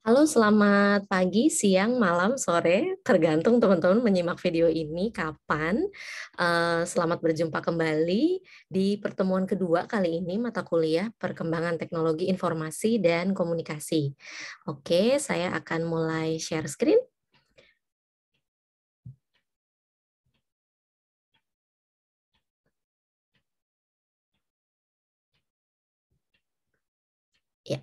Halo, selamat pagi, siang, malam, sore, tergantung teman-teman menyimak video ini kapan. Selamat berjumpa kembali di pertemuan kedua kali ini mata kuliah Perkembangan Teknologi Informasi dan Komunikasi. Oke, saya akan mulai share screen. Ya.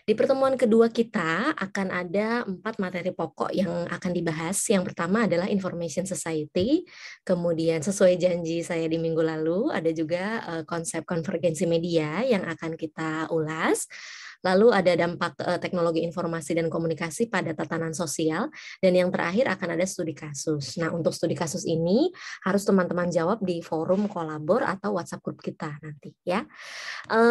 Di pertemuan kedua kita akan ada 4 materi pokok yang akan dibahas. Yang pertama adalah Information Society, kemudian sesuai janji saya di minggu lalu, ada juga konsep konvergensi media yang akan kita ulas. Lalu ada dampak teknologi informasi dan komunikasi pada tatanan sosial, dan yang terakhir akan ada studi kasus. Nah, untuk studi kasus ini harus teman-teman jawab di forum kolabor atau WhatsApp grup kita nanti ya.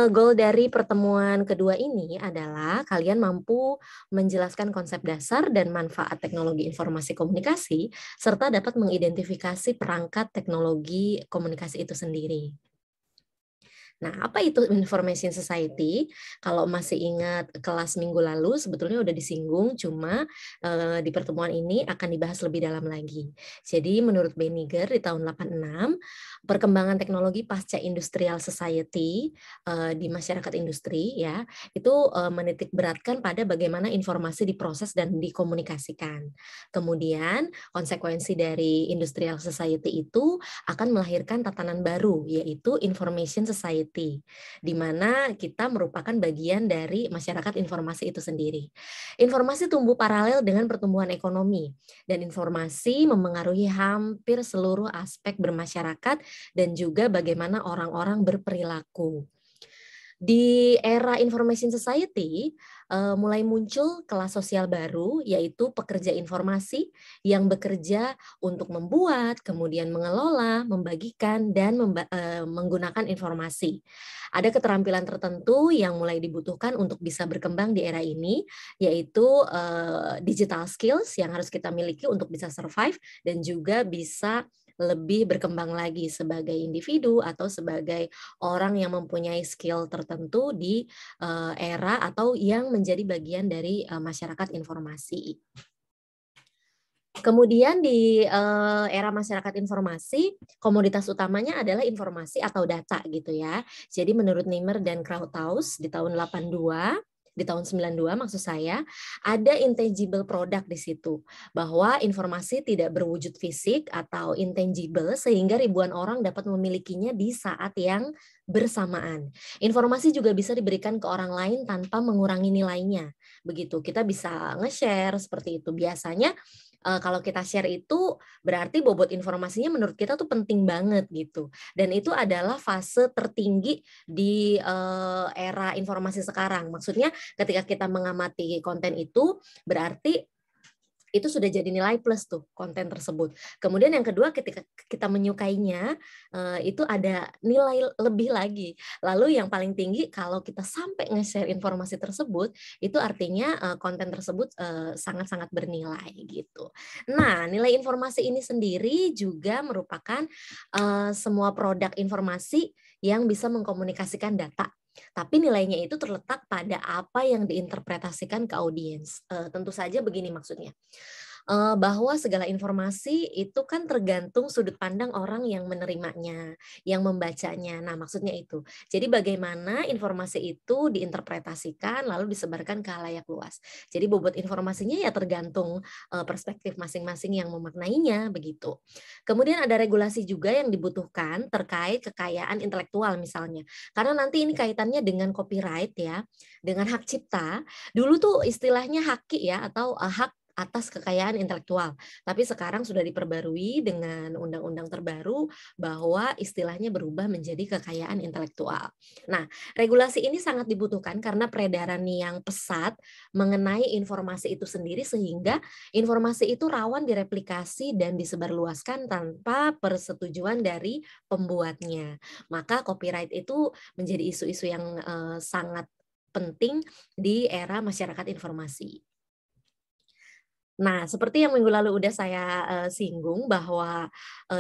Goal dari pertemuan kedua ini adalah kalian mampu menjelaskan konsep dasar dan manfaat teknologi informasi komunikasi, serta dapat mengidentifikasi perangkat teknologi komunikasi itu sendiri. Nah, apa itu Information Society? Kalau masih ingat kelas minggu lalu, sebetulnya udah disinggung, cuma di pertemuan ini akan dibahas lebih dalam lagi. Jadi, menurut Beniger di tahun 86, perkembangan teknologi pasca Industrial Society di masyarakat industri, ya, itu menitik beratkan pada bagaimana informasi diproses dan dikomunikasikan. Kemudian, konsekuensi dari Industrial Society itu akan melahirkan tatanan baru, yaitu Information Society, di mana kita merupakan bagian dari masyarakat informasi itu sendiri. Informasi tumbuh paralel dengan pertumbuhan ekonomi, dan informasi memengaruhi hampir seluruh aspek bermasyarakat dan juga bagaimana orang-orang berperilaku. Di era information society, mulai muncul kelas sosial baru, yaitu pekerja informasi yang bekerja untuk membuat, kemudian mengelola, membagikan, dan menggunakan informasi. Ada keterampilan tertentu yang mulai dibutuhkan untuk bisa berkembang di era ini, yaitu digital skills yang harus kita miliki untuk bisa survive dan juga bisa lebih berkembang lagi sebagai individu atau sebagai orang yang mempunyai skill tertentu di era atau yang menjadi bagian dari masyarakat informasi. Kemudian di era masyarakat informasi, komoditas utamanya adalah informasi atau data gitu ya. Jadi menurut Nimmer dan Krauthaus di tahun 82, di tahun 92 maksud saya, ada intangible product di situ. Bahwa informasi tidak berwujud fisik atau intangible sehingga ribuan orang dapat memilikinya di saat yang bersamaan. Informasi juga bisa diberikan ke orang lain tanpa mengurangi nilainya. Begitu, kita bisa nge-share seperti itu. Biasanya kalau kita share itu berarti bobot informasinya menurut kita tuh penting banget gitu. Dan itu adalah fase tertinggi di era informasi sekarang. Maksudnya ketika kita mengamati konten itu berarti itu sudah jadi nilai plus tuh konten tersebut. Kemudian yang kedua ketika kita menyukainya itu ada nilai lebih lagi. Lalu yang paling tinggi kalau kita sampai nge-share informasi tersebut itu artinya konten tersebut sangat-sangat bernilai gitu. Nah, nilai informasi ini sendiri juga merupakan semua produk informasi yang bisa mengkomunikasikan data, tapi nilainya itu terletak pada apa yang diinterpretasikan ke audiens. Tentu saja begini maksudnya, bahwa segala informasi itu kan tergantung sudut pandang orang yang menerimanya, yang membacanya. Nah, maksudnya itu. Jadi bagaimana informasi itu diinterpretasikan lalu disebarkan ke khalayak luas. Jadi bobot informasinya ya tergantung perspektif masing-masing yang memaknainya begitu. Kemudian ada regulasi juga yang dibutuhkan terkait kekayaan intelektual misalnya. Karena nanti ini kaitannya dengan copyright ya, dengan hak cipta. Dulu tuh istilahnya haki ya atau hak atas kekayaan intelektual. Tapi sekarang sudah diperbarui dengan undang-undang terbaru bahwa istilahnya berubah menjadi kekayaan intelektual. Nah, regulasi ini sangat dibutuhkan karena peredaran yang pesat mengenai informasi itu sendiri sehingga informasi itu rawan direplikasi dan disebarluaskan tanpa persetujuan dari pembuatnya. Maka copyright itu menjadi isu-isu yang sangat penting di era masyarakat informasi. Nah, seperti yang minggu lalu udah saya singgung bahwa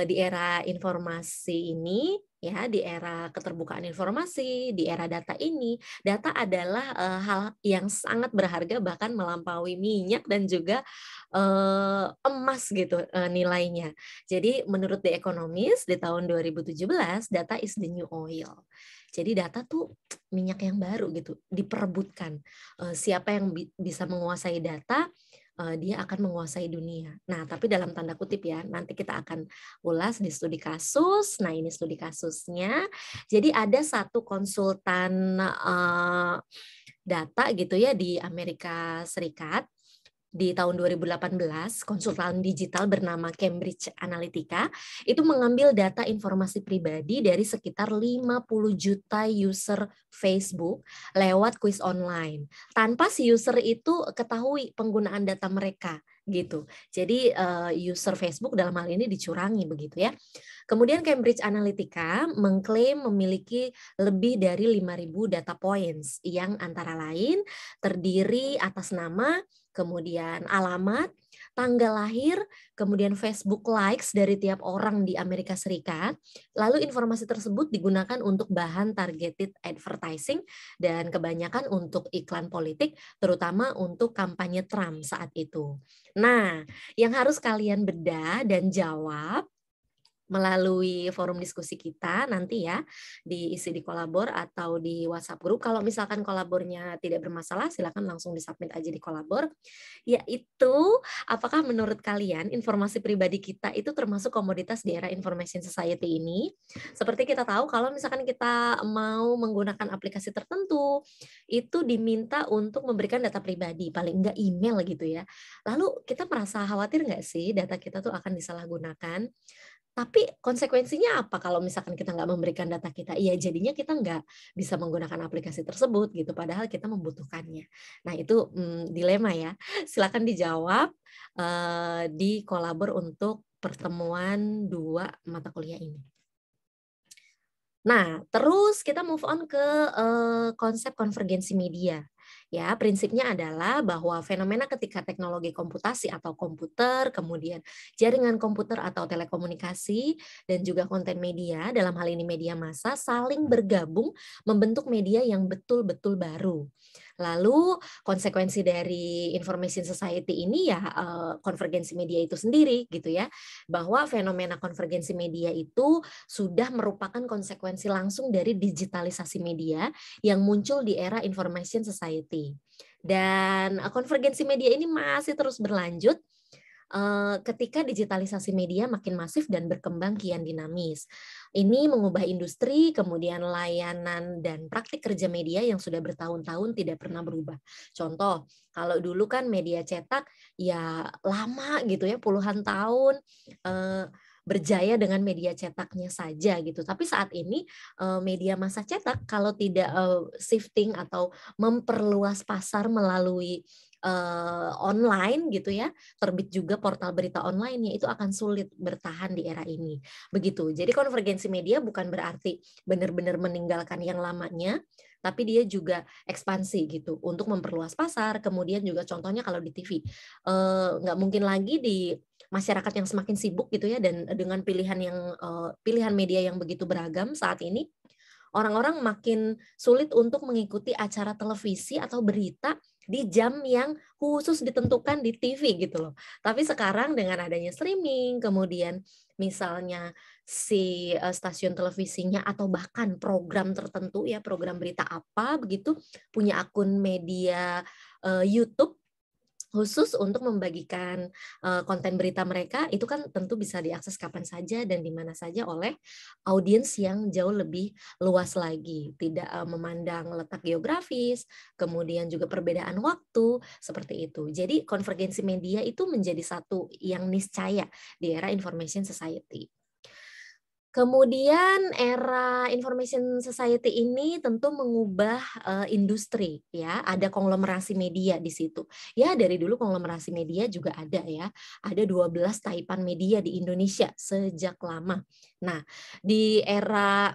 di era informasi ini ya, di era keterbukaan informasi, di era data ini, data adalah hal yang sangat berharga bahkan melampaui minyak dan juga emas gitu nilainya. Jadi menurut The Economist di tahun 2017 data is the new oil. Jadi data tuh minyak yang baru gitu, diperebutkan. Siapa yang bisa menguasai data, dia akan menguasai dunia. Nah, tapi dalam tanda kutip ya, nanti kita akan ulas di studi kasus. Nah, ini studi kasusnya. Jadi ada satu konsultan data gitu ya di Amerika Serikat di tahun 2018, konsultan digital bernama Cambridge Analytica itu mengambil data informasi pribadi dari sekitar 50 juta user Facebook lewat kuis online tanpa si user itu ketahui penggunaan data mereka gitu. Jadi user Facebook dalam hal ini dicurangi begitu ya. Kemudian Cambridge Analytica mengklaim memiliki lebih dari 5.000 data points yang antara lain terdiri atas nama, kemudian alamat, tanggal lahir, kemudian Facebook likes dari tiap orang di Amerika Serikat. Lalu informasi tersebut digunakan untuk bahan targeted advertising dan kebanyakan untuk iklan politik, terutama untuk kampanye Trump saat itu. Nah, yang harus kalian bedah dan jawab melalui forum diskusi kita nanti ya, diisi di kolabor atau di WhatsApp grup. Kalau misalkan kolabornya tidak bermasalah, silakan langsung disubmit aja di kolabor. Yaitu, apakah menurut kalian informasi pribadi kita itu termasuk komoditas di era information society ini? Seperti kita tahu kalau misalkan kita mau menggunakan aplikasi tertentu, itu diminta untuk memberikan data pribadi, paling enggak email gitu ya. Lalu kita merasa khawatir nggak sih data kita tuh akan disalahgunakan? Tapi konsekuensinya apa kalau misalkan kita nggak memberikan data kita? Iya jadinya kita nggak bisa menggunakan aplikasi tersebut gitu, padahal kita membutuhkannya. Nah itu dilema ya. Silakan dijawab di kolabor untuk pertemuan 2 mata kuliah ini. Nah, terus kita move on ke konsep konvergensi media. Ya, prinsipnya adalah bahwa fenomena ketika teknologi komputasi atau komputer, kemudian jaringan komputer atau telekomunikasi, dan juga konten media, dalam hal ini media massa, saling bergabung membentuk media yang betul-betul baru. Lalu konsekuensi dari information society ini ya konvergensi media itu sendiri gitu ya, bahwa fenomena konvergensi media itu sudah merupakan konsekuensi langsung dari digitalisasi media yang muncul di era information society. Dan konvergensi media ini masih terus berlanjut ketika digitalisasi media makin masif dan berkembang kian dinamis. Ini mengubah industri, kemudian layanan dan praktik kerja media yang sudah bertahun-tahun tidak pernah berubah. Contoh, kalau dulu kan media cetak ya lama gitu ya, puluhan tahun berjaya dengan media cetaknya saja gitu. Tapi saat ini media massa cetak kalau tidak shifting atau memperluas pasar melalui online gitu ya, terbit juga portal berita online-nya itu akan sulit bertahan di era ini. Begitu. Jadi konvergensi media bukan berarti benar-benar meninggalkan yang lamanya, tapi dia juga ekspansi gitu untuk memperluas pasar. Kemudian juga contohnya kalau di TV, nggak mungkin lagi di masyarakat yang semakin sibuk gitu ya dan dengan pilihan media yang begitu beragam saat ini, orang-orang makin sulit untuk mengikuti acara televisi atau berita di jam yang khusus ditentukan di TV gitu loh. Tapi sekarang dengan adanya streaming, kemudian misalnya si stasiun televisinya atau bahkan program tertentu ya, program berita apa begitu, punya akun media YouTube khusus untuk membagikan konten berita mereka, itu kan tentu bisa diakses kapan saja dan di mana saja oleh audiens yang jauh lebih luas lagi, tidak memandang letak geografis, kemudian juga perbedaan waktu, seperti itu. Jadi konvergensi media itu menjadi satu yang niscaya di era information society. Kemudian era information society ini tentu mengubah industri ya, ada konglomerasi media di situ. Ya dari dulu konglomerasi media juga ada ya. Ada 12 taipan media di Indonesia sejak lama. Nah, di era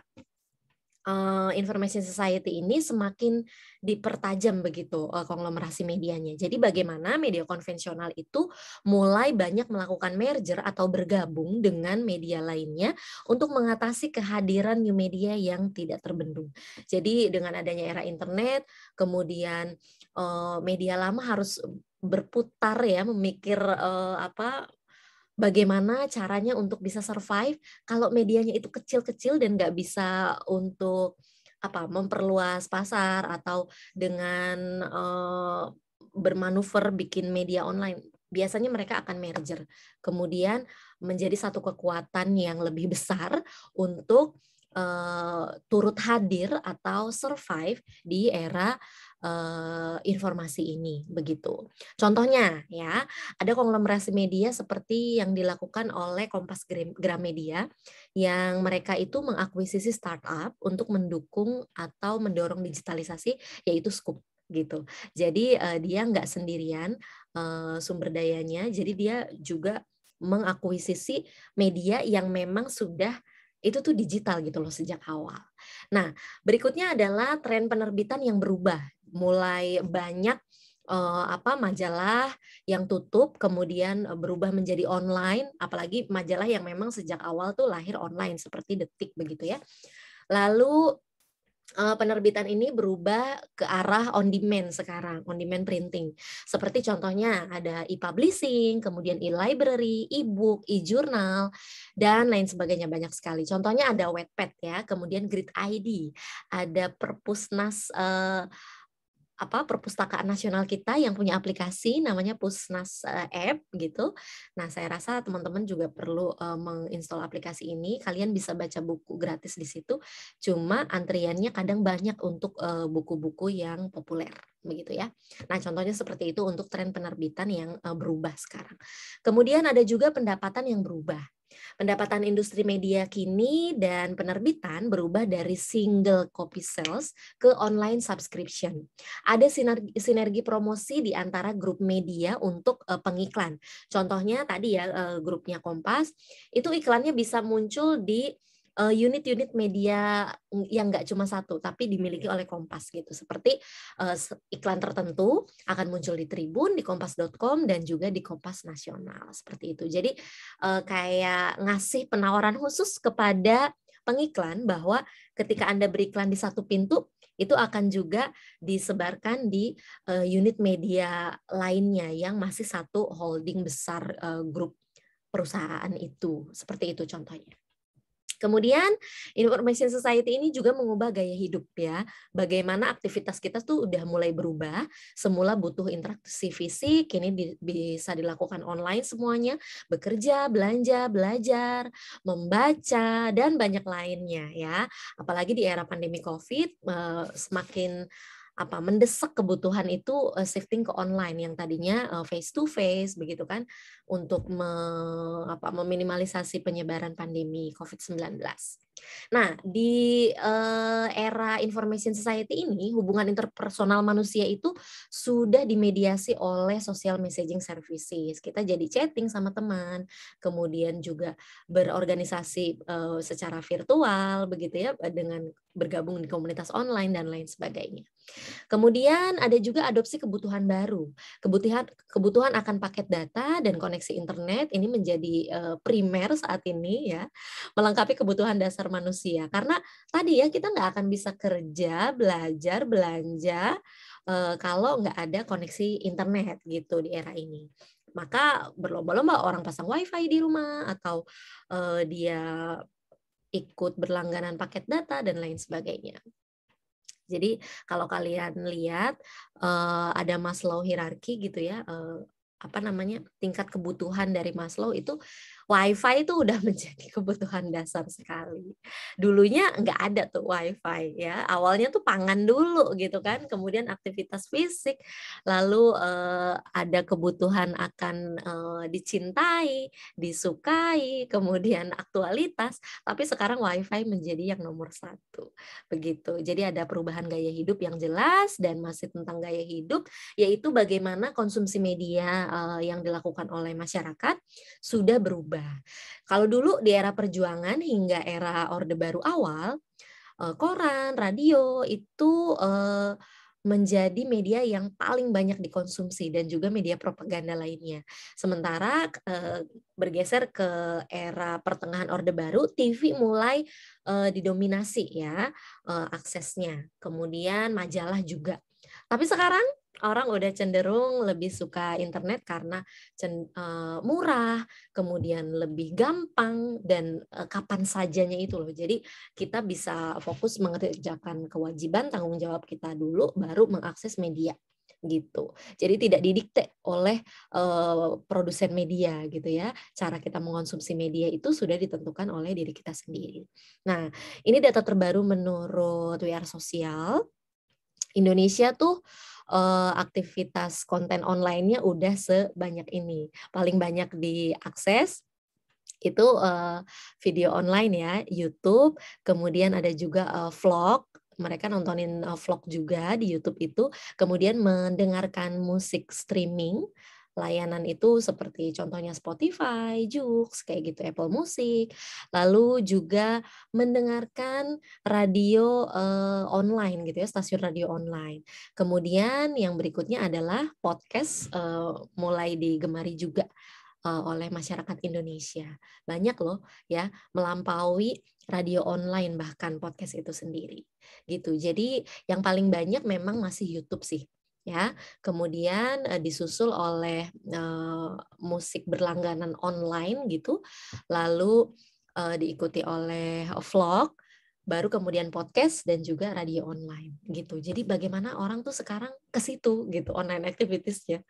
information society ini semakin dipertajam begitu konglomerasi medianya. Jadi bagaimana media konvensional itu mulai banyak melakukan merger atau bergabung dengan media lainnya untuk mengatasi kehadiran new media yang tidak terbendung. Jadi dengan adanya era internet, kemudian media lama harus berputar ya, memikir bagaimana caranya untuk bisa survive kalau medianya itu kecil-kecil dan nggak bisa untuk memperluas pasar atau dengan bermanuver bikin media online. Biasanya mereka akan merger, kemudian menjadi satu kekuatan yang lebih besar untuk turut hadir atau survive di era informasi ini begitu. Contohnya ya, ada konglomerasi media seperti yang dilakukan oleh Kompas Gramedia yang mereka itu mengakuisisi startup untuk mendukung atau mendorong digitalisasi, yaitu Scoop gitu. Jadi dia nggak sendirian sumber dayanya, jadi dia juga mengakuisisi media yang memang sudah itu tuh digital gitu loh sejak awal. Nah, berikutnya adalah tren penerbitan yang berubah, mulai banyak majalah yang tutup kemudian berubah menjadi online, apalagi majalah yang memang sejak awal tuh lahir online seperti Detik begitu ya. Lalu penerbitan ini berubah ke arah on demand sekarang, on demand printing. Seperti contohnya ada e-publishing, kemudian e-library, e-book, e-journal, dan lain sebagainya banyak sekali. Contohnya ada Wattpad ya, kemudian Grid ID, ada Perpusnas Perpustakaan Nasional kita yang punya aplikasi namanya Pusnas App gitu. Nah, saya rasa teman-teman juga perlu menginstal aplikasi ini. Kalian bisa baca buku gratis di situ. Cuma antriannya kadang banyak untuk buku-buku yang populer begitu ya. Nah, contohnya seperti itu untuk tren penerbitan yang berubah sekarang. Kemudian ada juga pendapatan yang berubah. Pendapatan industri media kini dan penerbitan berubah dari single copy sales ke online subscription. Ada sinergi promosi di antara grup media untuk pengiklan. Contohnya tadi ya grupnya Kompas, itu iklannya bisa muncul di unit-unit media yang nggak cuma satu, tapi dimiliki oleh Kompas gitu. Seperti iklan tertentu akan muncul di Tribun, di kompas.com, dan juga di Kompas Nasional. Seperti itu. Jadi kayak ngasih penawaran khusus kepada pengiklan bahwa ketika Anda beriklan di satu pintu, itu akan juga disebarkan di unit media lainnya yang masih satu holding besar grup perusahaan itu. Seperti itu contohnya. Kemudian information society ini juga mengubah gaya hidup ya. Bagaimana aktivitas kita tuh udah mulai berubah. Semula butuh interaksi fisik, kini bisa dilakukan online semuanya. Bekerja, belanja, belajar, membaca, dan banyak lainnya ya. Apalagi di era pandemi COVID, semakin mendesak kebutuhan itu shifting ke online yang tadinya face to face begitu kan untuk meminimalisasi penyebaran pandemi COVID-19. Nah, di era information society ini hubungan interpersonal manusia itu sudah dimediasi oleh social messaging services. Kita jadi chatting sama teman, kemudian juga berorganisasi secara virtual begitu ya dengan bergabung di komunitas online dan lain sebagainya. Kemudian ada juga adopsi kebutuhan baru. Kebutuhan akan paket data dan koneksi internet ini menjadi primer saat ini ya, melengkapi kebutuhan dasar manusia. Karena tadi ya kita nggak akan bisa kerja, belajar, belanja kalau nggak ada koneksi internet gitu di era ini. Maka berlomba-lomba orang pasang wifi di rumah atau dia ikut berlangganan paket data dan lain sebagainya. Jadi kalau kalian lihat ada Maslow hierarki gitu ya, tingkat kebutuhan dari Maslow itu WiFi itu udah menjadi kebutuhan dasar sekali. Dulunya nggak ada tuh WiFi ya, awalnya tuh pangan dulu gitu kan, kemudian aktivitas fisik, lalu ada kebutuhan akan dicintai, disukai, kemudian aktualitas, tapi sekarang WiFi menjadi yang nomor satu. Begitu. Jadi ada perubahan gaya hidup yang jelas dan masih tentang gaya hidup, yaitu bagaimana konsumsi media yang dilakukan oleh masyarakat sudah berubah. Kalau dulu di era perjuangan hingga era Orde Baru awal, koran, radio itu menjadi media yang paling banyak dikonsumsi dan juga media propaganda lainnya. Sementara bergeser ke era pertengahan Orde Baru, TV mulai didominasi ya aksesnya. Kemudian majalah juga. Tapi sekarang orang udah cenderung lebih suka internet karena murah, kemudian lebih gampang dan kapan sajanya itu loh. Jadi kita bisa fokus mengerjakan kewajiban tanggung jawab kita dulu baru mengakses media gitu. Jadi tidak didikte oleh produsen media gitu ya. Cara kita mengkonsumsi media itu sudah ditentukan oleh diri kita sendiri. Nah, ini data terbaru menurut WR Sosial. Indonesia tuh aktivitas konten online-nya udah sebanyak ini. Paling banyak diakses itu video online ya, YouTube, kemudian ada juga vlog, mereka nontonin vlog juga di YouTube itu, kemudian mendengarkan musik streaming, layanan itu seperti contohnya Spotify, Joox, kayak gitu, Apple Music, lalu juga mendengarkan radio online gitu ya, stasiun radio online. Kemudian yang berikutnya adalah podcast, mulai digemari juga oleh masyarakat Indonesia. Banyak loh ya, melampaui radio online bahkan podcast itu sendiri. Gitu. Jadi yang paling banyak memang masih YouTube sih. Ya, kemudian disusul oleh musik berlangganan online gitu, lalu diikuti oleh vlog, baru kemudian podcast dan juga radio online gitu. Jadi bagaimana orang tuh sekarang ke situ gitu online activities-nya.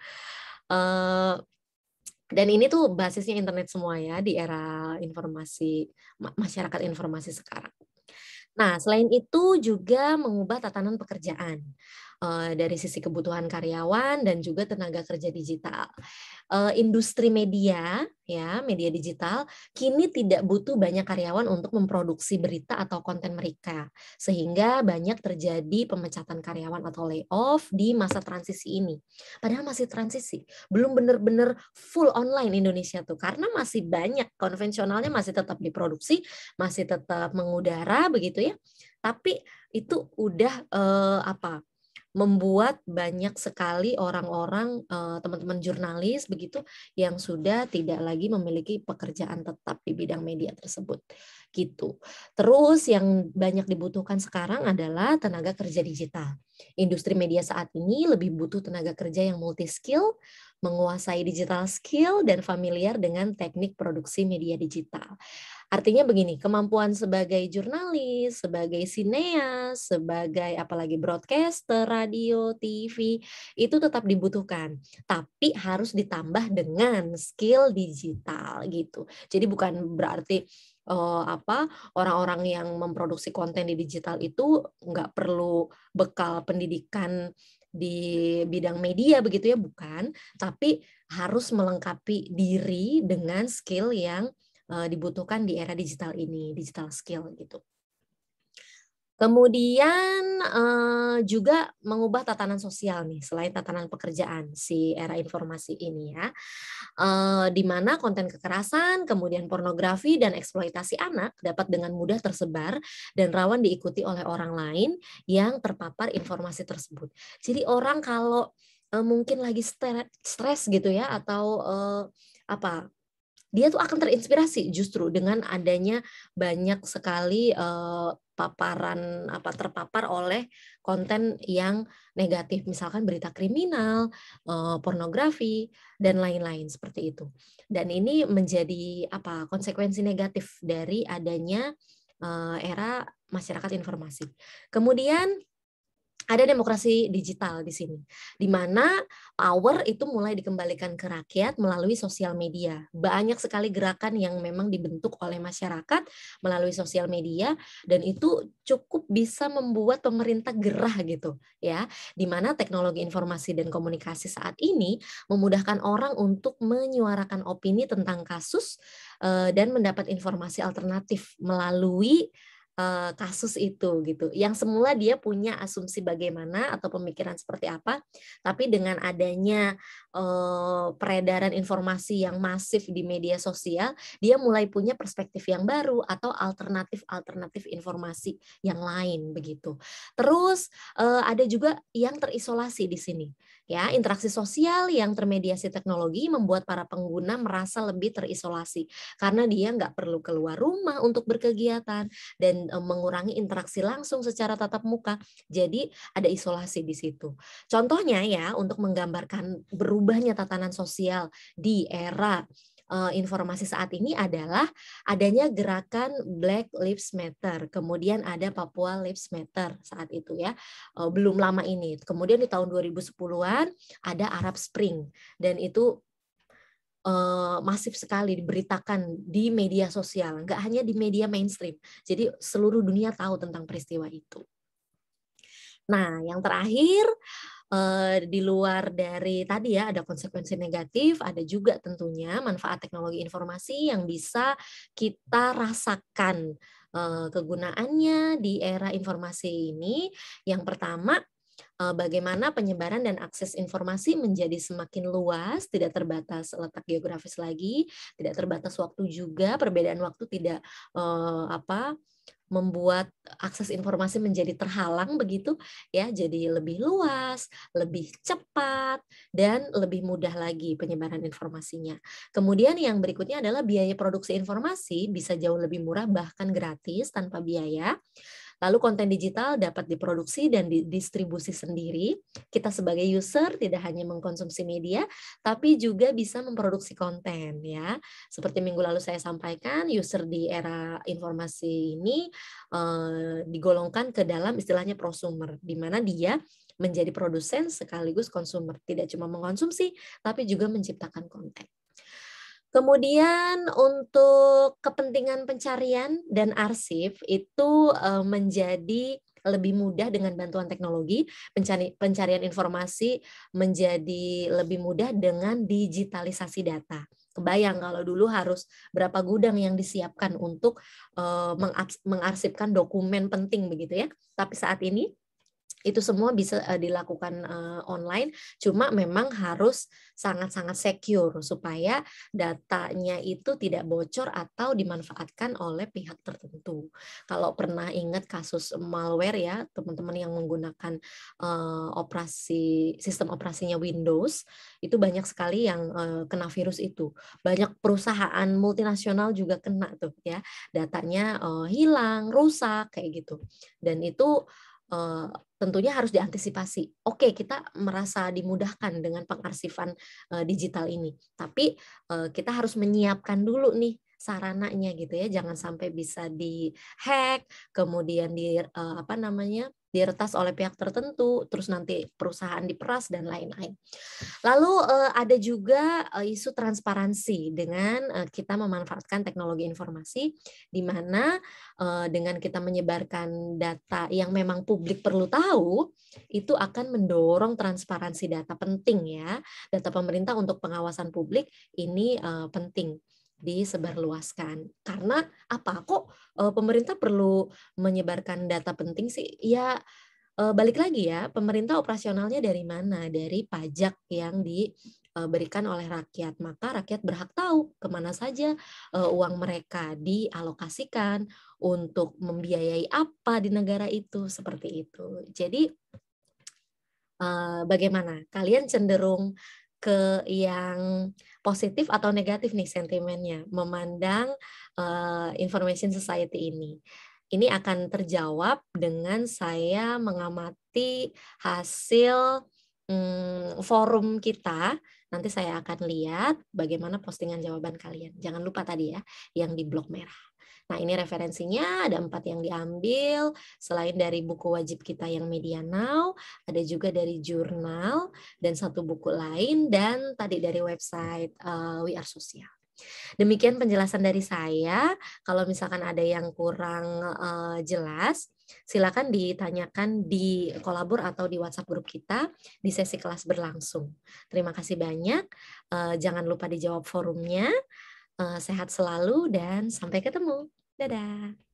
Dan ini tuh basisnya internet semua ya di era informasi masyarakat informasi sekarang. Nah, selain itu juga mengubah tatanan pekerjaan dari sisi kebutuhan karyawan dan juga tenaga kerja digital. Industri media, ya media digital, kini tidak butuh banyak karyawan untuk memproduksi berita atau konten mereka, sehingga banyak terjadi pemecatan karyawan atau layoff di masa transisi ini. Padahal masih transisi, belum benar-benar full online Indonesia tuh, karena masih banyak konvensionalnya masih tetap diproduksi, masih tetap mengudara begitu ya. Tapi itu udah membuat banyak sekali orang-orang teman-teman jurnalis begitu yang sudah tidak lagi memiliki pekerjaan tetap di bidang media tersebut gitu. Terus yang banyak dibutuhkan sekarang adalah tenaga kerja digital. Industri media saat ini lebih butuh tenaga kerja yang multi skill, menguasai digital skill dan familiar dengan teknik produksi media digital. Artinya begini, kemampuan sebagai jurnalis, sebagai sineas, sebagai apalagi broadcaster, radio, TV, itu tetap dibutuhkan. Tapi harus ditambah dengan skill digital gitu. Jadi bukan berarti orang-orang yang memproduksi konten di digital itu nggak perlu bekal pendidikan di bidang media begitu ya, bukan. Tapi harus melengkapi diri dengan skill yang dibutuhkan di era digital ini, digital skill gitu. Kemudian juga mengubah tatanan sosial nih, selain tatanan pekerjaan si era informasi ini ya, di mana konten kekerasan, kemudian pornografi dan eksploitasi anak dapat dengan mudah tersebar dan rawan diikuti oleh orang lain yang terpapar informasi tersebut. Jadi orang kalau mungkin lagi stres gitu ya atau dia tuh akan terinspirasi justru dengan adanya banyak sekali paparan terpapar oleh konten yang negatif, misalkan berita kriminal, pornografi dan lain-lain seperti itu. Dan ini menjadi konsekuensi negatif dari adanya era masyarakat informasi. Kemudian ada demokrasi digital di sini, di mana power itu mulai dikembalikan ke rakyat melalui sosial media. Banyak sekali gerakan yang memang dibentuk oleh masyarakat melalui sosial media, dan itu cukup bisa membuat pemerintah gerah gitu ya, di mana teknologi informasi dan komunikasi saat ini memudahkan orang untuk menyuarakan opini tentang kasus dan mendapat informasi alternatif melalui kasus itu gitu. Yang semula dia punya asumsi bagaimana atau pemikiran seperti apa, tapi dengan adanya peredaran informasi yang masif di media sosial, dia mulai punya perspektif yang baru atau alternatif informasi yang lain begitu. Terus ada juga yang terisolasi di sini. Ya, interaksi sosial yang termediasi teknologi membuat para pengguna merasa lebih terisolasi karena dia nggak perlu keluar rumah untuk berkegiatan dan mengurangi interaksi langsung secara tatap muka. Jadi ada isolasi di situ. Contohnya ya, untuk menggambarkan berubahnya tatanan sosial di era informasi saat ini adalah adanya gerakan Black Lives Matter, kemudian ada Papua Lives Matter saat itu ya, belum lama ini. Kemudian di tahun 2010-an ada Arab Spring, dan itu masif sekali diberitakan di media sosial, nggak hanya di media mainstream. Jadi seluruh dunia tahu tentang peristiwa itu. Nah, yang terakhir, di luar dari tadi ya, ada konsekuensi negatif, ada juga tentunya manfaat teknologi informasi yang bisa kita rasakan kegunaannya di era informasi ini. Yang pertama, bagaimana penyebaran dan akses informasi menjadi semakin luas, tidak terbatas letak geografis lagi, tidak terbatas waktu juga, perbedaan waktu tidak membuat akses informasi menjadi terhalang begitu ya, jadi lebih luas, lebih cepat, dan lebih mudah lagi penyebaran informasinya. Kemudian yang berikutnya adalah biaya produksi informasi bisa jauh lebih murah bahkan gratis tanpa biaya. Lalu konten digital dapat diproduksi dan didistribusi sendiri. Kita sebagai user tidak hanya mengkonsumsi media, tapi juga bisa memproduksi konten ya. Seperti minggu lalu saya sampaikan, user di era informasi ini digolongkan ke dalam istilahnya prosumer, di mana dia menjadi produsen sekaligus konsumer, tidak cuma mengkonsumsi, tapi juga menciptakan konten. Kemudian untuk kepentingan pencarian dan arsip itu menjadi lebih mudah dengan bantuan teknologi, pencarian informasi menjadi lebih mudah dengan digitalisasi data. Kebayang kalau dulu harus berapa gudang yang disiapkan untuk mengarsipkan dokumen penting begitu ya. Tapi saat ini itu semua bisa dilakukan online, cuma memang harus sangat-sangat secure supaya datanya itu tidak bocor atau dimanfaatkan oleh pihak tertentu. Kalau pernah ingat kasus malware ya, teman-teman yang menggunakan sistem operasinya Windows, itu banyak sekali yang kena virus itu. Banyak perusahaan multinasional juga kena tuh ya, datanya hilang, rusak kayak gitu. Dan itu tentunya harus diantisipasi. Oke, kita merasa dimudahkan dengan pengarsifan digital ini, tapi kita harus menyiapkan dulu nih sarananya gitu ya, jangan sampai bisa di-hack, kemudian diretas oleh pihak tertentu, terus nanti perusahaan diperas dan lain-lain. Lalu ada juga isu transparansi dengan kita memanfaatkan teknologi informasi, di mana dengan kita menyebarkan data yang memang publik perlu tahu, itu akan mendorong transparansi data penting ya. Data pemerintah untuk pengawasan publik ini penting disebarluaskan. Karena apa? Kok pemerintah perlu menyebarkan data penting sih? Ya balik lagi ya, pemerintah operasionalnya dari mana? Dari pajak yang diberikan oleh rakyat. Maka rakyat berhak tahu kemana saja uang mereka dialokasikan untuk membiayai apa di negara itu, seperti itu. Jadi bagaimana? Kalian cenderung ke yang positif atau negatif nih sentimennya memandang information society ini? Ini akan terjawab dengan saya mengamati hasil forum kita. Nanti saya akan lihat bagaimana postingan jawaban kalian. Jangan lupa tadi ya, yang di blok merah. Nah, ini referensinya, ada 4 yang diambil. Selain dari buku wajib kita yang Media Now, ada juga dari jurnal, dan 1 buku lain, dan tadi dari website We Are Social. Demikian penjelasan dari saya. Kalau misalkan ada yang kurang jelas, silakan ditanyakan di kolabor atau di WhatsApp grup kita di sesi kelas berlangsung. Terima kasih banyak. Jangan lupa dijawab forumnya. Sehat selalu dan sampai ketemu. Dadah.